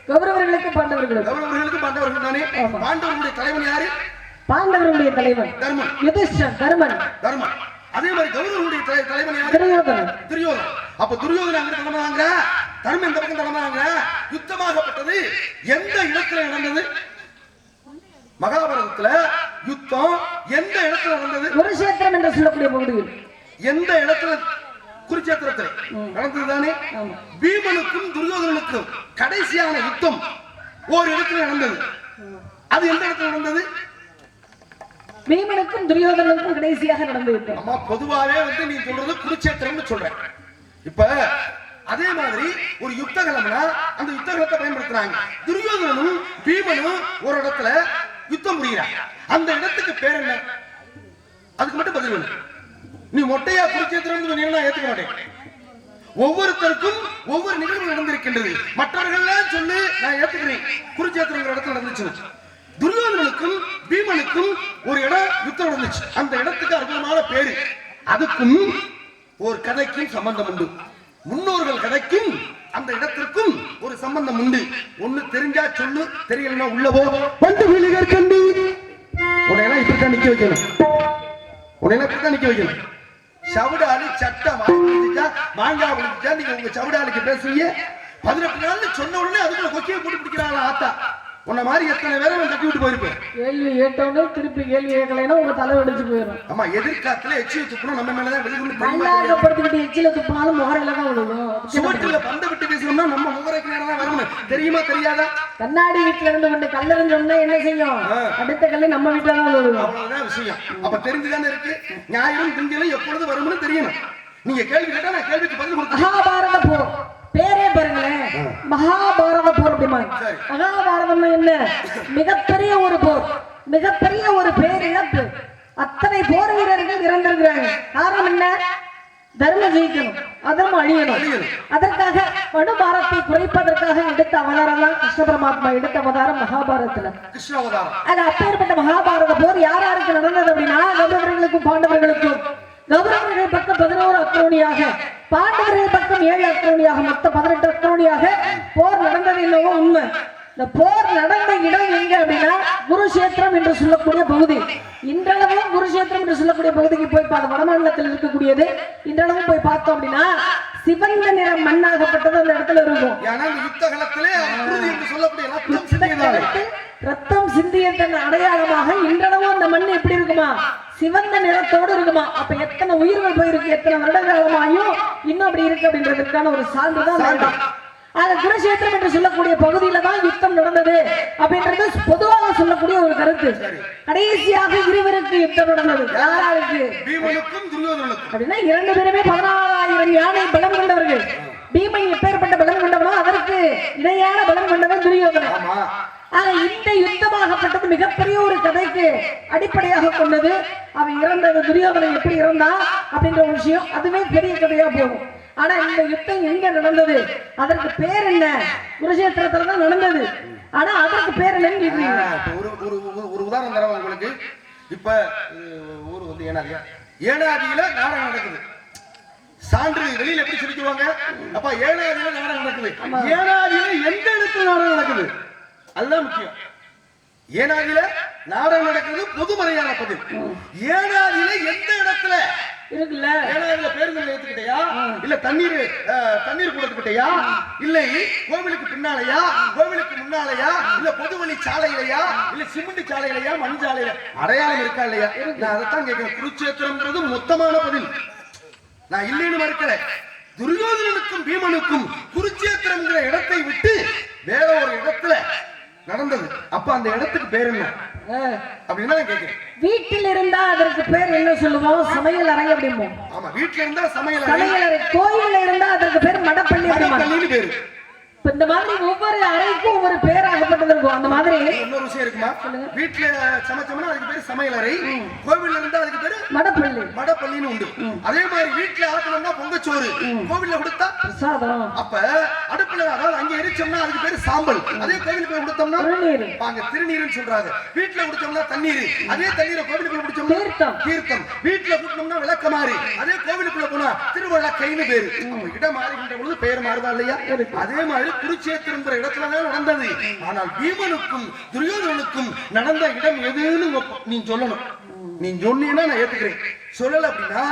கௌரவர்களுக்கு பாண்டவர்களுக்கு. கௌரவர்களுக்கு பாண்டவர்கள் தானே. பாண்டவர்களுடைய தலைவன் யாரு? பாண்டவர்களுடைய தலைவன் தர்மன். யுதிஷ்டர் தர்மன். தர்மன். அதே மாதிரி கௌரவர்களுடைய தலைவன் யாரு? துரியோதனன். துரியோதனன். அப்ப துரியோதனன் அங்க தலைமையாங்க, தர்மன் இந்த பக்கம் தலைமையாங்க. யுத்தமாகப்பட்டது எந்த இடத்துல நடந்தது? மகாபாரதத்துல யுத்தம் எந்த இடத்துல நடந்தது? குருஷேத்திரம் என்று சொல்லக்கூடிய பகுதியில். எந்த இடத்துல? குருச்சேத்திரத்தில் நடந்ததுதானே. பீமனுக்கும் துரியோதனனுக்கும் கடைசியான யுத்தம் ஒரு இடத்துல நடந்தது. அது எந்த இடத்துல நடந்தது? பீமனுக்கும் துரியோதனனுக்கும் கடைசியாக நடந்த யுத்தம். அம்மா பொதுவாவே வந்து நீ சொல்றது குருச்சேத்திரம்னு சொல்ற. இப்ப அதே மாதிரி ஒரு யுத்த களம்னா அந்த யுத்த களத்தை பயன்படுத்துறாங்க. துரியோதனனும் பீமனும் ஒரு இடத்துல யுத்தம் புரிகிறாங்க. அந்த இடத்துக்கு பேர் என்ன? அதுக்கு மட்டும் பதில் வேணும். நீ மொட்டையா குருச்சேத்திரம் சொன்னீங்கன்னா ஏத்துக்க மாட்டேன். ஒவ்வொருத்தருக்கும் ஒவ்வொரு நிகழ்வு நடந்திருக்கின்றது. மற்றவர்கள் சொல்லு நான் ஏத்துக்கிறேன், குருச்சேத்திரம் இடத்துல நடந்துச்சு. துரியோதனனுக்கும் பீமனுக்கும் ஒரு இடம் யுத்தம் நடந்துச்சு. அந்த இடத்துக்கு அற்புதமான பேரு. அதுக்கும் ஒரு கதைக்கும் சம்பந்தம் உண்டு. முன்னோர்கள் கதைக்கும் அந்த இடத்திற்கும் ஒரு சம்பந்தம் உண்டு. ஒண்ணு தெரிஞ்சா சொல்லு, தெரியலன்னா உள்ள போ. வந்து விழிகர் கண்டு உன்னையெல்லாம் இப்படித்தான் நிக்க வைக்கணும். உன்னையெல்லாம் இப்படித்தான் நிக்க வைக்கணும். சவுடாலி சட்டை வாங்கிட்டா மாங்காய் பிடிச்சா நீங்க உங்க சவுடாலிக்கு பேசுவீங்க. 18 நாள்னு சொன்ன உடனே அதுக்குள்ள கொக்கியை போட்டு பிடிக்கிறாங்களா ஆத்தா? உன்ன மாதிரி எத்தனை பேரை தட்டி விட்டு போயிருப்பேன். கேள்வி கேட்டோன்னே திருப்பி கேள்வி கேட்கலைன்னா உங்க தலை வெடிச்சு போயிடும். ஆமா, எதிர்காலத்துல எச்சில துப்புனா நம்ம மேலதான் வெளியே மல்லாக்கப்படுத்திக்கிட்டு எச்சில துப்புனாலும் முகரையில தான் விழுகும். சுவற்றில பந்த விட்டு பேசணும்னா நம்ம முகரைக்கு நேரம் தான் வரணும். தெரியுமா தெரியாதா? கண்ணாடி வீட்டுல இருந்து கொண்டு கல்லறிஞ்சு சொன்னா என்ன செய்யும்? அடுத்த கல்லை நம்ம வீட்டுல தான் விழுகும். அவ்வளவுதான் விஷயம். அப்ப தெரிஞ்சுதானே இருக்கு. ஞாயிறும் திங்களும் எப்பொழுது வரும்னு தெரியணும். நீங்க கேள்வி கேட்டா நான் கேள்விக்கு பதில் கொடுத்தேன். மகாபாரத போர் பேரே பாருங்களேன், மகாபாரத போர். அப்படிமா மகாபாரதம் என்ன? மிகப்பெரிய ஒரு போர், மிகப்பெரிய ஒரு பேரிழப்பு. அத்தனை போர் வீரர்கள் இறந்திருக்கிறாங்க. காரணம் என்ன? தர்மம் ஜெயிக்கணும், அதர்மம் அழியணும். அதற்காக மனுபாரத்தை குறைப்பதற்காக எடுத்த அவதாரம் தான் கிருஷ்ண பரமாத்மா எடுத்த அவதாரம் மகாபாரதத்துல. அது அப்பேற்பட்ட மகாபாரத போர் யார் யாருக்கு நடந்தது அப்படின்னா, கௌரவர்களுக்கும் பாண்டவர்களுக்கும். கௌரவர்கள் பக்கம் 11 அக்ரோணியாக, பாண்டவர்கள் பக்கம் 7 அக்ரோணியாக, மொத்தம் 18 அக்ரோணியாக போர் நடந்தது என்னவோ உண்மை. இந்த போர் நடந்த இடம் எங்க அப்படின்னா குருஷேத்திரம் என்று சொல்லக்கூடிய பகுதி. இன்றளவும் குருஷேத்திரம் என்று சொல்லக்கூடிய பகுதிக்கு போய் பார்த்த வடமாநிலத்தில் இருக்கக்கூடியது. இன்றளவும் போய் பார்த்தோம் அப்படின்னா சிவந்த நிறம் மண்ணாகப்பட்டது அந்த இடத்துல இருக்கும். ரத்தம் சிந்தியதன் அடையாளமாக இன்றளவும் அந்த மண் எப்படி இருக்குமா? சிவந்த நிறத்தோடு இருக்குமா? அப்ப எத்தனை உயிர்கள் போயிருக்கு, எத்தனை வருட காலமாயும் இன்னும் அப்படி இருக்கு அப்படின்றதுக்கான ஒரு சான்றுதான் வேண்டாம். அது குருஷேத்திரம் என்று சொல்லக்கூடிய பகுதியில தான் யுத்தம் நடந்தது அப்படின்றது பொதுவாக சொல்லக்கூடிய ஒரு கருத்து. கடைசியாக இருவருக்கு யுத்தம் நடந்தது. யாராருக்கு? அப்படின்னா 2 பேருமே 16,000 யானை பலம் கொண்டவர்கள். பீமன் எப்பேற்பட்ட பலம் கொண்டவனோ அதற்கு இணையான பலம் கொண்டவன் துரியோதனன். ஆமா. ஆனா இந்த யுத்தமாகப்பட்டது மிகப்பெரிய ஒரு கதைக்கு அடிப்படையாக கொண்டது. அவன் இறந்தது துரியோதனன் எப்படி இருந்தா அப்படின்ற ஒரு விஷயம், அதுவே பெரிய கதையா போகும். ஆனா இந்த யுத்தம் எங்க நடந்தது, அதற்கு பேர் என்ன? குருஷேத்திரத்துல தான் நடந்தது. ஆனா அதற்கு பேர் என்னன்னு கேக்குறீங்க. ஒரு உதாரணம் தரேன் உங்களுக்கு. இப்ப ஊர் வந்து ஏனாதியா, ஏனாதியில நாடகம் நடக்குது. சான்று வெளியில எப்படி சொல்லிக்குவாங்க, அப்ப ஏனாதியில நாடகம் நடக்குது. ஏனாதியில எந்த இடத்துல நாடகம் நடக்குது அதுதான் முக்கியம். ஏனாதியில நாடகம் நடக்குது பொதுமறையான பதில். ஏனாதியில எந்த இடத்துல இருக்குல்ல, ஏனாதியில பேருந்து நிலையத்துக்கிட்டயா, இல்ல தண்ணீர் கூடத்துக்கிட்டயா, இல்லை கோவிலுக்கு பின்னாலையா, கோவிலுக்கு முன்னாலையா, இல்ல பொதுவழி சாலையிலையா, இல்ல சிமெண்ட் சாலையிலையா, மண் சாலையில அடையாளம் இருக்கா இல்லையா? நான் அதைத்தான் கேட்கிறேன். குருச்சேத்திரம்ன்றது மொத்தமான பதில். நான் இல்லைன்னு மறுக்கல. துரியோதனனுக்கும் பீமனுக்கும் குருச்சேத்திரம்ங்கிற இடத்தை விட்டு வேற ஒரு இடத்துல நடந்தது. அப்ப அந்த இடத்துக்கு பேர் என்ன அப்படின்னா கேட்கிறேன். வீட்டில் இருந்தா அதற்கு பேர் என்ன சொல்லுவோம்? சமையல் அறை அப்படிம்போம். ஆமா, வீட்டுல இருந்தா சமையல் அறை. கோயில்ல இருந்தா அதற்கு பேர் மடப்பள்ளி மடப்பள்ளின்னு பேரு. இந்த மாதிரி ஒவ்வொரு அறைக்கும் ஒவ்வொரு பேராகப்பட்டது இருக்கும். அந்த மாதிரி இன்னொரு விஷயம் இருக்குமா, வீட்டுல சமைச்சோம்னா அதுக்கு பேரு சமையல் அறை, கோவில்ல இருந்தா அதுக்கு பேரு மடப்பள்ளின்னு உண்டு. அதே மாதிரி வீட்டுல ஆக்கணும்னா பொங்கச்சோறு, கோவில்ல கொடுத்தா பிரசாதம். அப்ப அடுப்புல அதாவது அங்க எரிச்சோம்னா அதுக்கு பேரு சாம்பல், அதே கோவிலுக்கு கொடுத்தோம்னா அங்க திருநீர்னு சொல்றாங்க. வீட்டுல குடிச்சோம்னா தண்ணீர், அதே தண்ணீரை கோவிலுக்குள்ள குடிச்சோம்னா தீர்த்தம். வீட்டுல குடிச்சோம்னா விளக்கமாறு, அதே கோவிலுக்குள்ள போனா திருவள்ளக்கைன்னு பேரு. இடம் மாறுகின்ற பொழுது பெயர் மாறுதா இல்லையா? அதே மாதிரி குருச்சேத்திரங்கிற இடத்துலதான் நடந்தது. ஆனால் பீமனுக்கும் துரியோதனனுக்கும் நடந்த இடம் எதுன்னு நீ சொல்லணும். நீ சொன்னீங்கன்னா நான் ஏத்துக்கிறேன். சொல்லல அப்படின்னா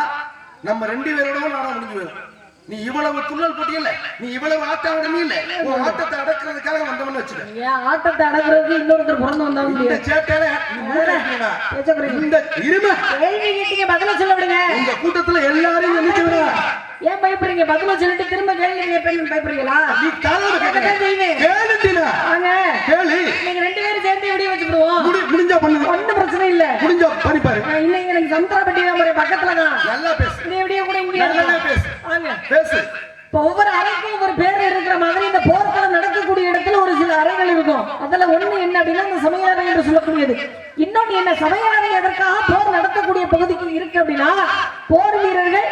நம்ம ரெண்டு பேரோட நாடகம் முடிஞ்சு போயிடும். நீ இவ்வளவு துள்ளல் போட்டியல்ல, நீ இவ்வளவு ஆட்டம் ஆடணும் இல்ல, உன் ஆட்டத்தை அடக்கிறதுக்காக வந்தவன்னு வச்சுக்க. ஆட்டத்தை அடக்கிறதுக்கு இன்னொருத்தர் பிறந்து வந்தவங்க இந்த சேட்டையில இந்த இருமை கேள்வி கேட்டீங்க, பதில சொல்ல விடுங்க. இந்த கூட்டத்துல எல்லாரும் நினைச்சு ஏன் பயப்படுறீங்க? பதில சொல்லிட்டு திரும்ப கேள்வி கேட்பேன்னு பயப்படுறீங்களா? நீ கேளு. நீங்க ரெண்டு பேரும் சேர்ந்து இப்படி வச்சுடுவோம். முடிஞ்சா பண்ணுங்க, ஒன்னும் பிரச்சனை இல்ல. முடிஞ்சா பண்ணி பாரு. இல்லைங்க, எனக்கு சமுத்திரப்பட்டி தான் பக்கத்துல தான். நல்லா பேசு. நீ எப்படியே கூட இங்க நல்லா பேசு. பேசு. இப்போ ஒவ்வொரு அறைக்கும் ஒவ்வொரு பேர் இருக்கிற மாதிரி இந்த போர்க்களம் நடக்கக்கூடிய இடத்துல ஒரு சில அறைகள் இருக்கும். அதுல ஒண்ணு என்ன அப்படின்னா இந்த சமையலறை என்று சொல்லக்கூடியது. இன்னொன்னு என்ன, சமையலறை எதற்காக போர் நடத்தக்கூடிய பகுதிக்கு இருக்கு அப்படின்னா, போர் வீரர்கள்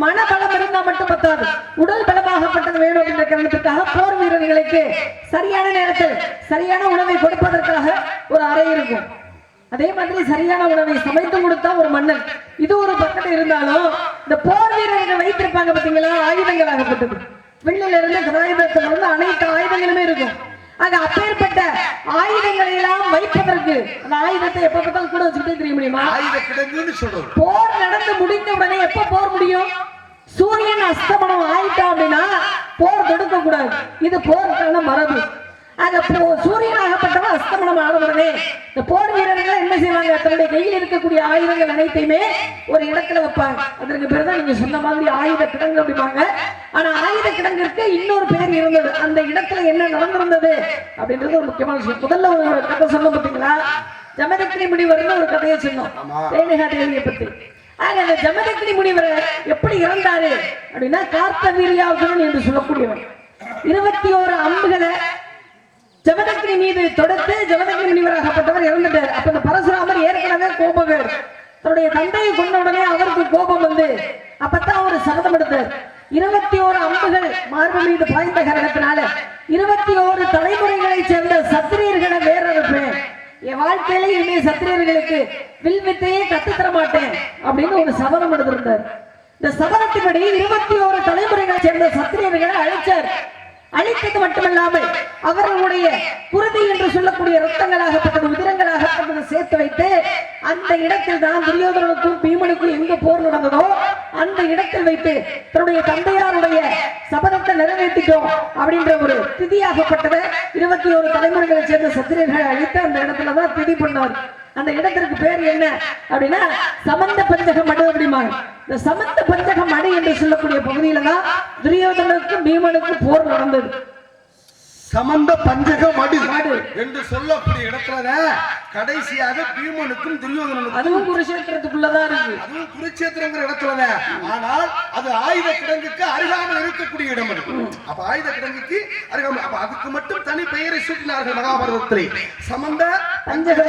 மனபலம் இருந்தா மட்டும் பத்தாது, உடல் பலமாகப்பட்டது வேணும் அப்படின்ற காரணத்துக்காக போர் வீரர்களுக்கு சரியான நேரத்தில் சரியான உணவை கொடுப்பதற்காக ஒரு அறை இருக்கும். அதே மாதிரி சரியான உணவை சமைத்து கொடுத்தா ஒரு மன்னன். இது ஒரு பக்கத்தில் இருந்தாலும் இந்த போர் வீரர்கள் வைத்திருப்பாங்க பாத்தீங்களா, ஆயுதங்கள் ஆகப்பட்டது. வில்லில இருந்து கதாயுதத்துல இருந்து அனைத்து ஆயுதங்களுமே இருக்கும். அங்க அப்பேற்பட்ட ஆயுதங்களை எல்லாம் வைப்பதற்கு அந்த ஆயுதத்தை எப்ப பார்த்தாலும் கூட வச்சுக்கிட்டே தெரிய முடியுமா? ஆயுத கிடங்குன்னு சொல்றோம். போர் நடந்து முடிந்த உடனே எப்ப போர் முடியும்? சூரியன் அஸ்தமனம் ஆயிட்டா அப்படின்னா போர் தொடுக்க கூடாது. இது போருக்கான மரபு. சூரியன் ஆகப்பட்டவன் அஸ்தமனம் ஆன உடனே இந்த போர் வீரர்கள் என்ன செய்வாங்க, தன்னுடைய கையில் இருக்கக்கூடிய ஆயுதங்கள் அனைத்தையுமே ஒரு இடத்துல வைப்பாங்க. அதற்கு பிறகுதான் நீங்க சொன்ன மாதிரி ஆயுத கிடங்கு அப்படிப்பாங்க. ஆனா ஆயுத கிடங்கிற்கு இன்னொரு பேர் இருந்தது. அந்த இடத்துல என்ன நடந்திருந்தது அப்படின்றது ஒரு முக்கியமான விஷயம். முதல்ல ஒரு கதை சொன்ன பார்த்தீங்களா, ஜமதக்னி முனிவர்னு ஒரு கதையை சொன்னோம் ரேணுகா தேவியை பத்தி. ஆக அந்த ஜமதக்னி முனிவர் எப்படி இறந்தாரு அப்படின்னா, கார்த்தவீர்யாசுரன் என்று சொல்லக்கூடியவன் 21 அம்புகளை ஜமதக்னி மீது தொடர்ந்து ஜமதக்னி முனிவராகப்பட்டவர் இறந்துட்டார். அப்ப இந்த பரசுராமர் ஏற்கனவே கோபவர், தன்னுடைய தந்தையை கொண்ட உடனே அவருக்கு கோபம் வந்து அப்பதான் ஒரு சபதம் எடுத்தார். 21 அம்புகள் மார்பு மீது பாய்ந்த காரணத்தினால 21 தலைமுறைகளை சேர்ந்த சத்திரியர்களை வேற இருப்பேன், என் வாழ்க்கையில இனிமே சத்திரியர்களுக்கு வில்வித்தையே கத்துத்தர மாட்டேன் அப்படின்னு ஒரு சபதம் எடுத்திருந்தார். இந்த சபதத்தின்படி 21 தலைமுறைகளை சேர்ந்த சத்திரியர்களை அழைச்சார். அழித்தது மட்டுமல்லாமல் அவர்களுடைய குருதி என்று சொல்லக்கூடிய ரத்தங்களாகப்பட்டது உதிரங்களாகப்பட்டது சேர்த்து வைத்து அந்த இடத்தில் தான் துரியோதனனுக்கும் பீமனுக்கும் எங்க போர் நடந்ததோ அந்த இடத்தில் வைத்து தன்னுடைய தந்தையாருடைய சபதத்தை நிறைவேற்றிட்டோம் அப்படின்ற ஒரு திதியாகப்பட்டதை 21 தலைமுறைகளை சேர்ந்த சத்திரியர்களை அழித்து அந்த இடத்துலதான் திதி பண்ணார். அந்த இடத்திற்கு பேர் என்ன அப்படின்னா சமந்த பஞ்சக மடு அப்படிமாங்க. இந்த சமந்த பஞ்சக மடு என்று சொல்லக்கூடிய பகுதியில தான் துரியோதனனுக்கும் பீமனுக்கும் போர் நடந்தது. சமந்த பஞ்சக மடு என்று சொல்லக்கூடிய இடத்துல கடைசியாக பீமனுக்கும் துரியோதனனுக்கும் அதுவும் குருஷேத்திரத்துக்குள்ளதான் இருக்கு. அதுவும் குருச்சேத்திரங்கிற இடத்துல ஆனால் அது ஆயுத கிடங்குக்கு அருகாமல் இருக்கக்கூடிய இடம் அது. அப்ப ஆயுத கிடங்குக்கு அருகாமல், அப்ப அதுக்கு மட்டும் தனி பெயரை சூட்டினார்கள் மகாபாரதத்திலே. சமந்த பஞ்சக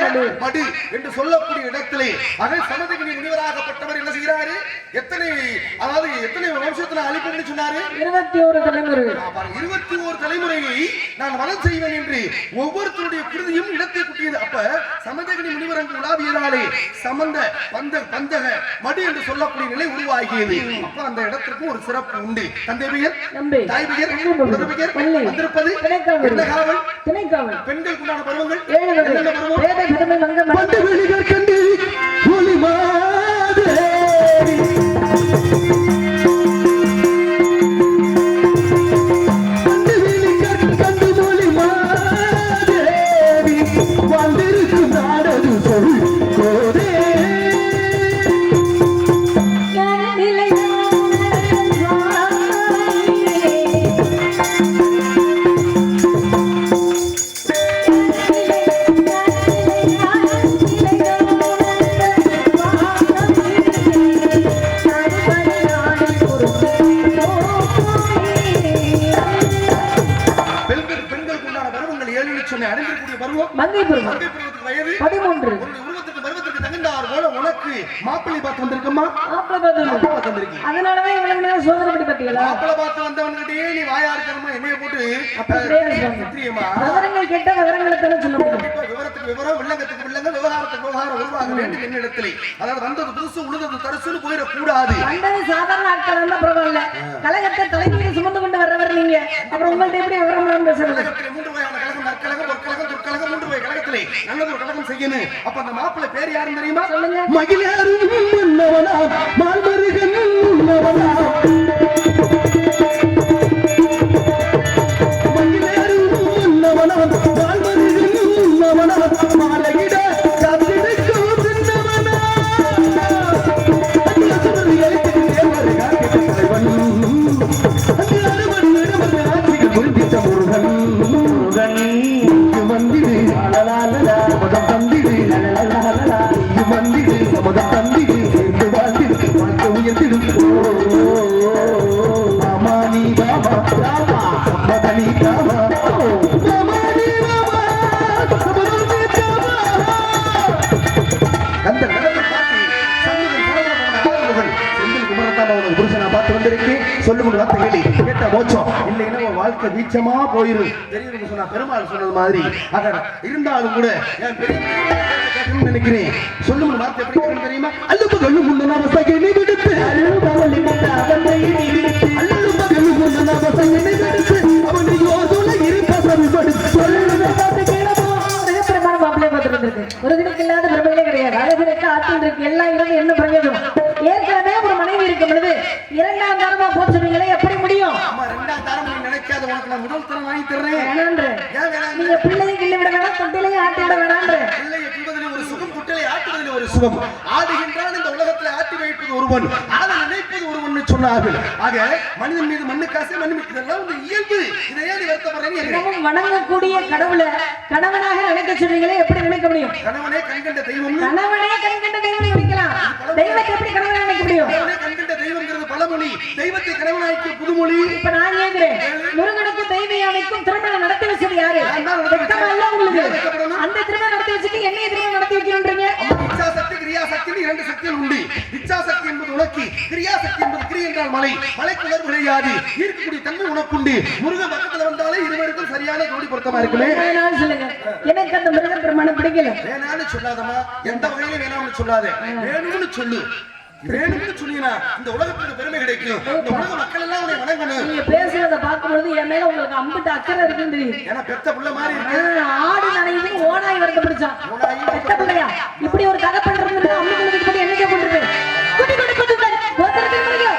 மடு என்று சொல்லக்கூடிய இடத்திலே அதை சமதகிரி முனிவராகப்பட்டவர் என்ன செய்கிறாரு? எத்தனை வம்சத்துல அழிப்புன்னு சொன்னாரு? 21 தலைமுறை. 21 தலைமுறையை நான் வளம் செய்வேன் என்று ஒவ்வொருத்தருடைய குருதியும் இடத்தை குட்டியது. அப்ப சமதகிரி முனிவர் அங்கு உலாவியதாலே சமந்த பந்தக மடு என்று சொல்லக்கூடிய நிலை உருவாகியது. அப்ப அந்த இடத்திற்கு ஒரு சிறப்பு உண்டு. தந்தை பெயர், தாய் பெயர், பெயர் வந்திருப்பது திணைக்காவல். பெண்களுக்கு உண்டான பருவங்கள் 7 மாப்பிள்ளை பார்த்து வந்திருக்கமா? அதனாலதான் இவ்வளவு சோதனை படி பாத்தீங்களா? மாப்பிள்ளை பார்த்து வந்தவன்கிட்டயே நீ வாயா இருக்கணுமா? என்னைய போட்டு விவரங்கள் கேட்ட விவரங்களுக்கு சொல்ல முடியும். விவரத்துக்கு விவரம், வில்லங்கத்துக்கு வில்லங்க, விவகாரத்துக்கு விவகாரம் உருவாக வேண்டும் என்னிடத்திலே. அதாவது வந்தது புதுசு உழுதது தரிசுன்னு போயிடக்கூடாது. வந்தது சாதாரண ஆட்கள் வந்தா பரவாயில்ல, கழகத்தை தலைமையை சுமந்து கொண்டு வர்றவர் நீங்க. அப்புறம் உங்கள்ட்ட எப்படி விவரம் பேசுறது? 3 வகையான கழகம், நற்கழகம், பொற்கழகம், துர்க்கழகம், 3 வகை கழகத்திலே நல்லது ஒரு கழகம் செய்யணும். அப்ப அந்த மாப்பிள்ளை பேர் யாருன்னு தெரியுமா? சொல்லுங்க. மகிழாரும் மன்னவனா மால்மருகன் மன்னவனா வாழ்க்கை வீச்சமா போயிரும். பெருமாள் சொன்னது மாதிரி இருந்தாலும் கூட நினைக்கிறேன். சொல்லும் வார்த்தை எப்படி தெரியுமா? அல்லுபகலும் ஒரு தினக்கு இல்லாத பெருமையிலே கிடையாது. அழகிற்கு ஆற்றில் இருக்கு எல்லாம் இருந்து என்ன பிரயோஜனம்? ஏற்கனவே ஒரு மனைவி இருக்கும் பொழுது 2ஆம் தரமா போச்சுவீங்களே, எப்படி முடியும்? 2ஆம் தரம் நினைக்காத உனக்கு நான் முதல் தரம் வாங்கி தர்றேன். நீங்க பிள்ளையை கிள்ளி விட வேணாம், தொட்டிலையும் ஆட்டி விட வேணான்ற. பிள்ளையை கிள்வதில் ஒரு சுகம், தொட்டிலை ஆட்டுவதில் ஒரு சுகம். ஆடுகின்றான் இந்த உலகத்தில் ஆட்டி வைப்பது ஒருவன், ஆட நினைப்பது ஒருவன் சொன்னார்கள். ஆக மனிதன் மீது மண்ணு காசு, மண்ணு இதெல்லாம் ஒரு இயல்பு. இதை ஏன் வருத்தப்படுறேன்னு வணங்கக்கூடிய கடவுளை கணவனாக நினைக்க சொன்னீங்களே, எப்படி நினைக்க முடியும்? கணவனே கண்கண்ட தெய்வம், கணவனே கண்கண்ட தெய்வம் நினைக்கலாம். தெய்வத்தை எப்படி கணவனாக நினைக்க முடியும்? கண்கண்ட தெய்வம்ங்கிறது பழமொழி, தெய்வத்தை கணவனாய்க்கு புதுமொழி. இப்ப நான் கேட்கிறேன், முருகனுக்கும் தெய்வ யானைக்கும் திருமணம் நடத்தி வச்சது யாரு? உங்களுக்கு அந்த திருமணம் நடத்தி வச்சுட்டு என்னைய திருமணம் நடத்தி வைக்கணும்ன்றீங்க? இச்சா சக்தி, கிரியா சக்தி 2 சக்திகள் உண்டு. இச்சா சக்தி என்பது உனக்கு, கிரியா சக்தி என்பது கிரி என்றால் மலை, மலைக்கு உணர்வு கிடையாது, ஈர்க்கக்கூடிய தன்மை உனக்குண்டு. முருகன் பக்கத்துல வந்தாலே இருவருக்கும் சரியான ஜோடி பொருத்தமா இருக்குமே. சொல்லுங்க, எனக்கு அந்த முருகன் பிரமாணம் பிடிக்கல. வேணான்னு சொல்லாதமா, எந்த வகையிலும் வேணாம்னு சொல்லாத, வேணும்னு சொல்லு. வேணும்னு சொன்னீங்கன்னா இந்த உலகத்துக்கு பெருமை கிடைக்கும். இந்த உலக மக்கள் எல்லாம் உன்னை வணங்கணும். நீங்க பேசுறத பார்க்கும்போது என் மேல உங்களுக்கு அம்புட்டு அக்கறை இருக்குன்னு தெரியும். ஏன்னா பெத்த புள்ள மாதிரி இருக்கு. ஆடு நனையுது ஓனாய் வரத பிடிச்சான். பெத்த புள்ளையா இப்படி ஒரு தகப்பன் இருந்தா அம்முகளுக்கு இப்படி என்னைக்க பண்றது? குட்டி குட்டி குட்டி ஒருத்தருக்கு முடியும்.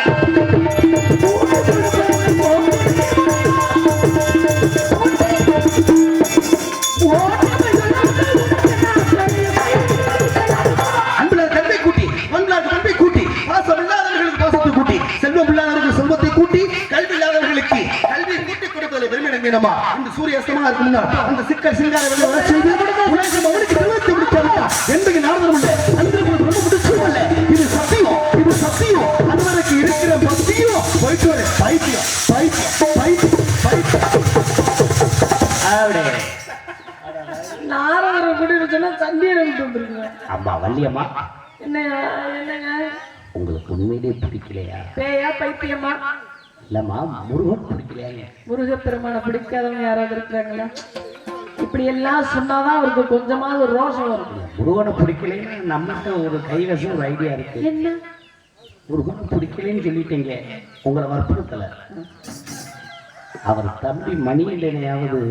செல்வம் இல்லாதவர்களுக்கு செல்வத்தை கூட்டி, கல்வி இல்லாதவர்களுக்கு கல்வியை கூட்டி கொடுப்பதில் பெருமை மீனம்மா இந்த சூரிய அஸ்தமா இருக்கும்னா அந்த சிக்கல் சிங்கார வெள்ள செய்து உலகம் அவனுக்கு நிறுத்தி முடிச்சாங்க என்று நாடகம் இல்லை அந்த ரொம்ப முடிச்சுல இது சத்தியம் அதுவரைக்கு இருக்கிற பக்தியும் போயிட்டு வர பைத்தியம் அப்படியே நாரதரை கூட்டிட்டு சொன்னா சண்டியரை விட்டு வந்துருங்க. அம்மா வள்ளியம்மா என்னங்க உங்களுக்கு உண்மையிலே பிடிக்கலையா? பேயா பைத்தியமா? இல்லம்மா முருகன் பிடிக்கலையா? முருகப்பெருமான பிடிக்காதவங்க யாராவது இருக்கிறாங்களா? இப்படி எல்லாம் சொன்னாதான் அவருக்கு கொஞ்சமாவது ஒரு ரோஷம் வரும். முருகனை பிடிக்கலைன்னா நம்மகிட்ட ஒரு கைவசம் ஒரு ஐடியா இருக்கு. என்ன? முருகனை பிடிக்கலைன்னு சொல்லிட்டீங்க, உங்களை வற்புறுத்தல. அவர் தம்பி மணியிலேயாவது